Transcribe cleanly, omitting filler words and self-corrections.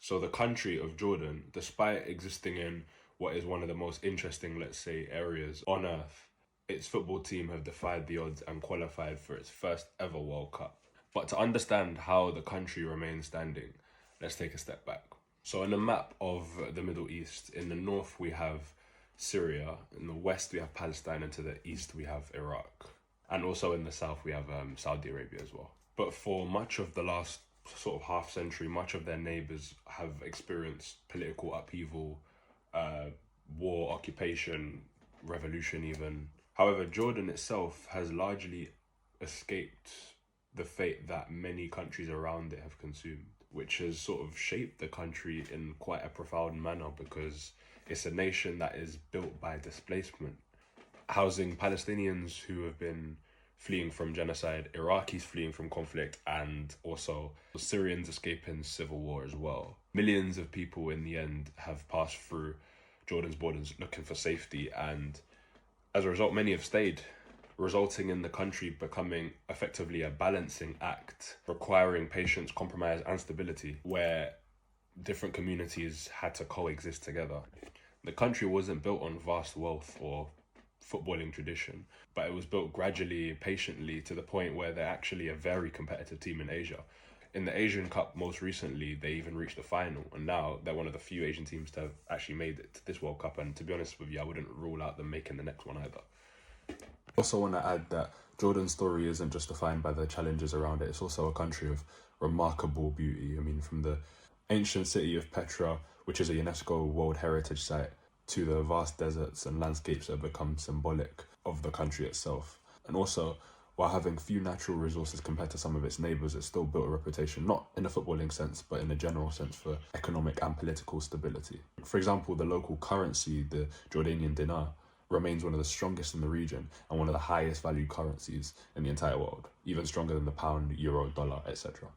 So the country of Jordan, despite existing in what is one of the most interesting, let's say, areas on earth, its football team have defied the odds and qualified for its first ever World Cup. But to understand how the country remains standing, let's take a step back. So on the map of the Middle East, in the north we have Syria, in the west we have Palestine, and to the east we have Iraq. And also in the south we have Saudi Arabia as well. But for much of the last sort of half century, much of their neighbours have experienced political upheaval, war, occupation, revolution even. However, Jordan itself has largely escaped the fate that many countries around it have consumed, which has sort of shaped the country in quite a profound manner because it's a nation that is built by displacement, housing Palestinians who have been fleeing from genocide, Iraqis fleeing from conflict, and also Syrians escaping civil war as well. Millions of people in the end have passed through Jordan's borders looking for safety, and as a result, many have stayed, resulting in the country becoming effectively a balancing act, requiring patience, compromise, and stability, where different communities had to coexist together. The country wasn't built on vast wealth or footballing tradition, but it was built gradually, patiently, to the point where they're actually a very competitive team in Asia. In the Asian Cup most recently, they even reached the final, and now they're one of the few Asian teams to have actually made it to this World Cup, and to be honest with you, I wouldn't rule out them making the next one either. I also want to add that Jordan's story isn't just defined by the challenges around it, it's also a country of remarkable beauty. I mean, from the ancient city of Petra, which is a UNESCO World Heritage Site, to the vast deserts and landscapes that have become symbolic of the country itself. And also, while having few natural resources compared to some of its neighbours, it's still built a reputation, not in a footballing sense, but in a general sense for economic and political stability. For example, the local currency, the Jordanian dinar, remains one of the strongest in the region and one of the highest valued currencies in the entire world, even stronger than the pound, euro, dollar, etc.